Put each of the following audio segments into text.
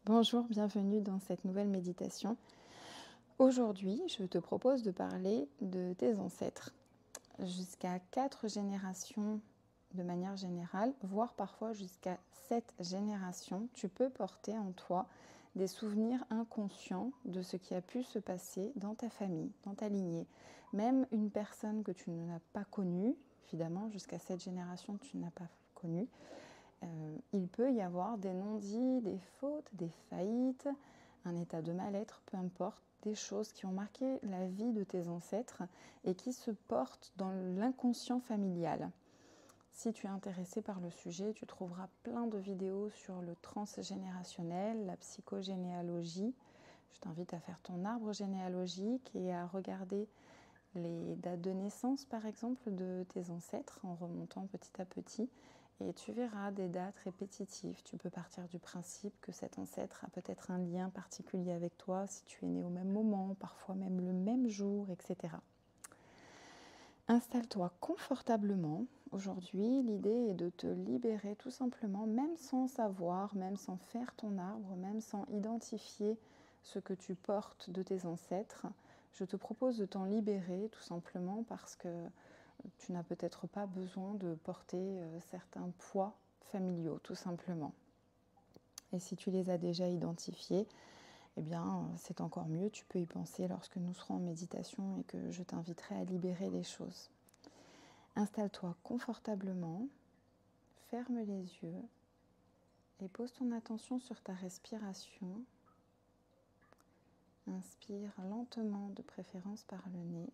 Bonjour, bienvenue dans cette nouvelle méditation. Aujourd'hui, je te propose de parler de tes ancêtres. Jusqu'à 4 générations de manière générale, voire parfois jusqu'à 7 générations, tu peux porter en toi des souvenirs inconscients de ce qui a pu se passer dans ta famille, dans ta lignée. Même une personne que tu n'as pas connue, évidemment, jusqu'à 7 générations, tu n'as pas connue, il peut y avoir des non-dits, des fautes, des faillites, un état de mal-être, peu importe, des choses qui ont marqué la vie de tes ancêtres et qui se portent dans l'inconscient familial. Si tu es intéressé par le sujet, tu trouveras plein de vidéos sur le transgénérationnel, la psychogénéalogie. Je t'invite à faire ton arbre généalogique et à regarder les dates de naissance, par exemple, de tes ancêtres en remontant petit à petit. Et tu verras des dates répétitives. Tu peux partir du principe que cet ancêtre a peut-être un lien particulier avec toi si tu es né au même moment, parfois même le même jour, etc. Installe-toi confortablement. Aujourd'hui, l'idée est de te libérer tout simplement, même sans savoir, même sans faire ton arbre, même sans identifier ce que tu portes de tes ancêtres. Je te propose de t'en libérer tout simplement parce que tu n'as peut-être pas besoin de porter certains poids familiaux, tout simplement. Et si tu les as déjà identifiés, eh bien, c'est encore mieux. Tu peux y penser lorsque nous serons en méditation et que je t'inviterai à libérer les choses. Installe-toi confortablement, ferme les yeux et pose ton attention sur ta respiration. Inspire lentement, de préférence par le nez.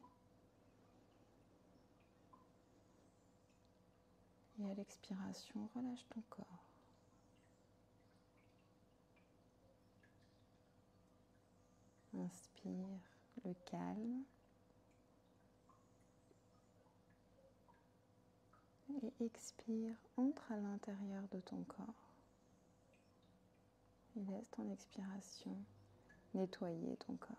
Et à l'expiration, relâche ton corps. Inspire le calme. Et expire, entre à l'intérieur de ton corps. Et laisse ton expiration nettoyer ton corps.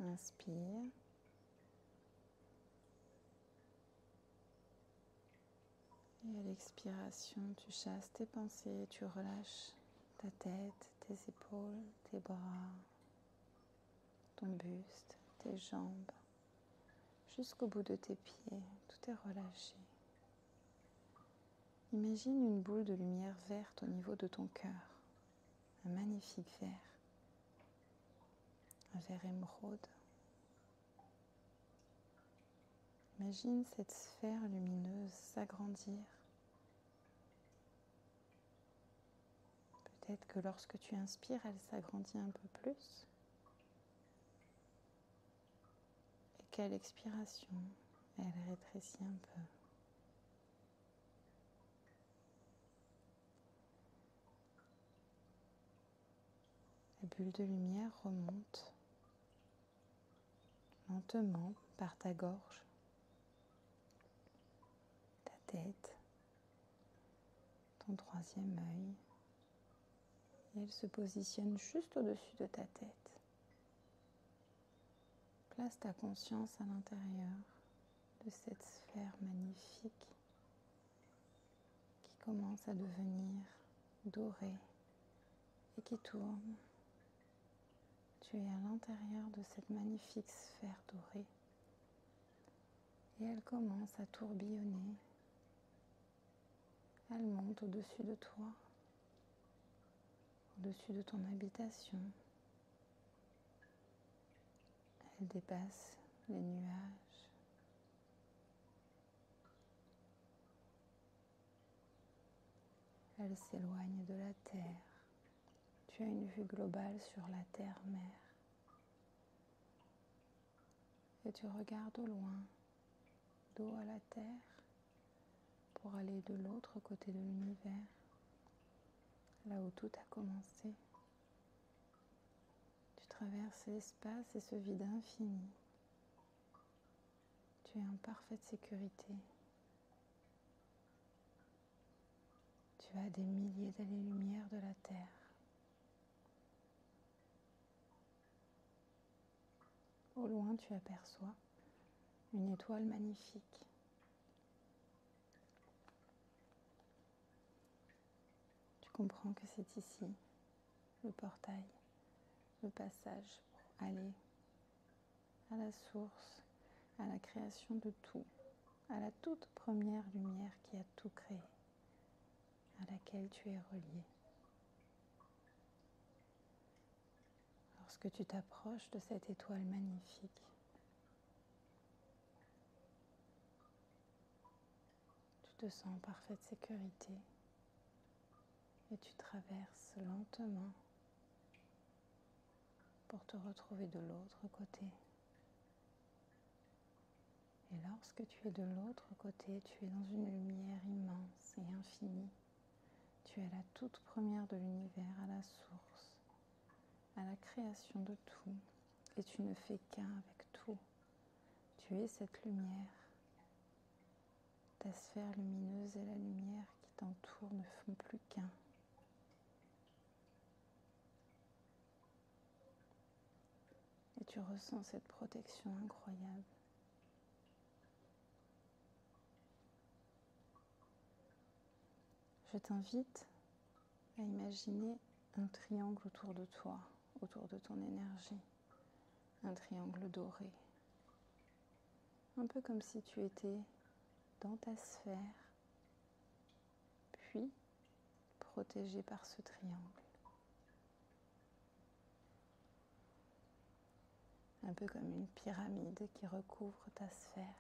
Inspire. Et à l'expiration, tu chasses tes pensées, tu relâches ta tête, tes épaules, tes bras, ton buste, tes jambes, jusqu'au bout de tes pieds. Tout est relâché. Imagine une boule de lumière verte au niveau de ton cœur. Un magnifique vert. Un vert émeraude. Imagine cette sphère lumineuse s'agrandir. Peut-être que lorsque tu inspires, elle s'agrandit un peu plus. Et qu'à l'expiration, elle rétrécit un peu. La bulle de lumière remonte lentement par ta gorge, ta tête, ton troisième œil. Et elle se positionne juste au-dessus de ta tête. Place ta conscience à l'intérieur de cette sphère magnifique qui commence à devenir dorée et qui tourne. Tu es à l'intérieur de cette magnifique sphère dorée et elle commence à tourbillonner. Elle monte au-dessus de toi, au-dessus de ton habitation. Elle dépasse les nuages. Elle s'éloigne de la terre. Tu as une vue globale sur la terre-mère. Et tu regardes au loin, dos à la terre, pour aller de l'autre côté de l'univers, là où tout a commencé. Tu traverses l'espace et ce vide infini. Tu es en parfaite sécurité. Tu as des milliers d'années-lumière de la Terre. Au loin, tu aperçois une étoile magnifique. Tu comprends que c'est ici le portail, le passage pour aller à la source, à la création de tout, à la toute première lumière qui a tout créé, à laquelle tu es relié. Lorsque tu t'approches de cette étoile magnifique, tu te sens en parfaite sécurité et tu traverses lentement pour te retrouver de l'autre côté. Et lorsque tu es de l'autre côté, tu es dans une lumière immense et infinie. Tu es la toute première de l'univers, à la source, à la création de tout. Et tu ne fais qu'un avec tout. Tu es cette lumière. Ta sphère lumineuse et la lumière qui t'entoure ne font plus qu'un. Et tu ressens cette protection incroyable. Je t'invite à imaginer un triangle autour de toi, autour de ton énergie. Un triangle doré. Un peu comme si tu étais dans ta sphère, puis protégé par ce triangle. Un peu comme une pyramide qui recouvre ta sphère.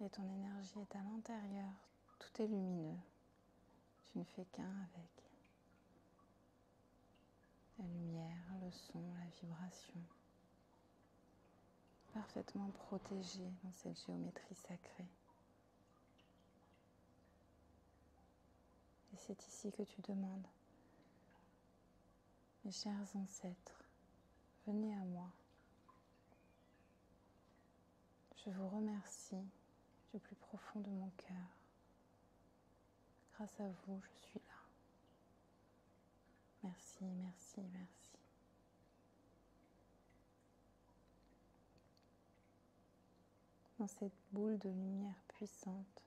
Et ton énergie est à l'intérieur, tout est lumineux. Tu ne fais qu'un avec la lumière, le son, la vibration. Parfaitement protégé dans cette géométrie sacrée. Et c'est ici que tu demandes, mes chers ancêtres, venez à moi. Je vous remercie du plus profond de mon cœur. Grâce à vous, je suis là. Merci, merci, merci. Dans cette boule de lumière puissante,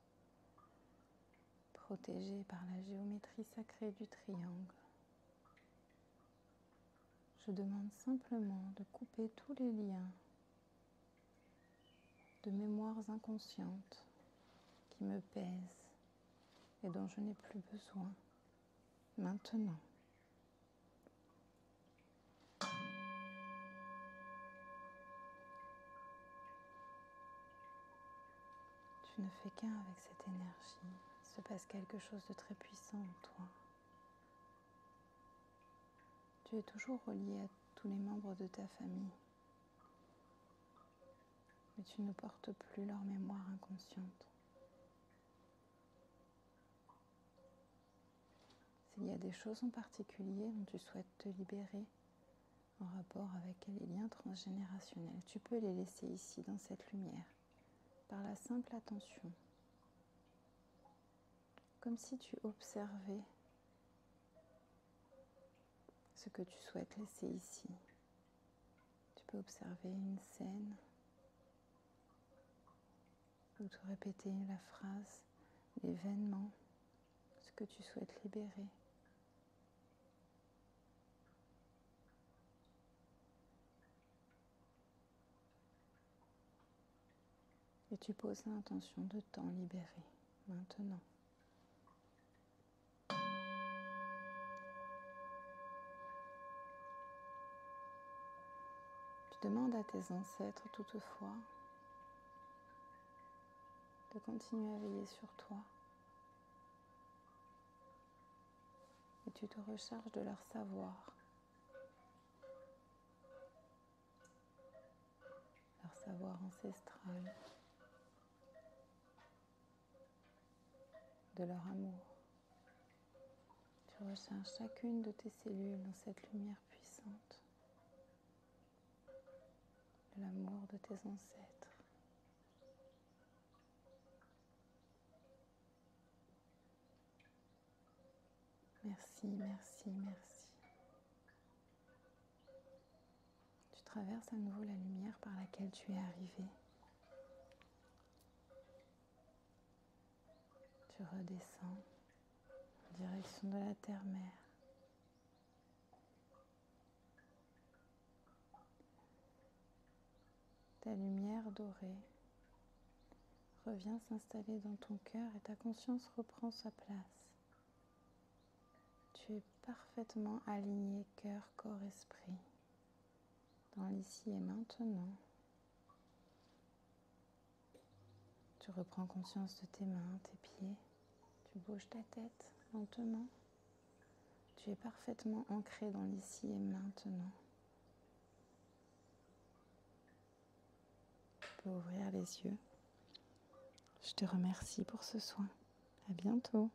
protégée par la géométrie sacrée du triangle, je demande simplement de couper tous les liens de mémoires inconscientes qui me pèsent et dont je n'ai plus besoin maintenant. Tu ne fais qu'un avec cette énergie. Il se passe quelque chose de très puissant en toi. Tu es toujours relié à tous les membres de ta famille. Mais tu ne portes plus leur mémoire inconsciente. S'il y a des choses en particulier dont tu souhaites te libérer en rapport avec les liens transgénérationnels, tu peux les laisser ici dans cette lumière, par la simple attention. Comme si tu observais ce que tu souhaites laisser ici. Tu peux observer une scène ou te répéter la phrase, l'événement, ce que tu souhaites libérer. Et tu poses l'intention de t'en libérer maintenant. Tu demandes à tes ancêtres toutefois de continuer à veiller sur toi. Et tu te recharges de leur savoir. Leur savoir ancestral. De leur amour. Tu recharges chacune de tes cellules dans cette lumière puissante. De l'amour de tes ancêtres. Merci, merci, merci. Tu traverses à nouveau la lumière par laquelle tu es arrivé. Tu redescends en ils sont de la terre-mère. Ta lumière dorée revient s'installer dans ton cœur et ta conscience reprend sa place. Tu es parfaitement aligné cœur, corps, esprit, dans l'ici et maintenant. Tu reprends conscience de tes mains, tes pieds. Tu bouges ta tête lentement. Tu es parfaitement ancré dans l'ici et maintenant. Tu peux ouvrir les yeux. Je te remercie pour ce soin. À bientôt.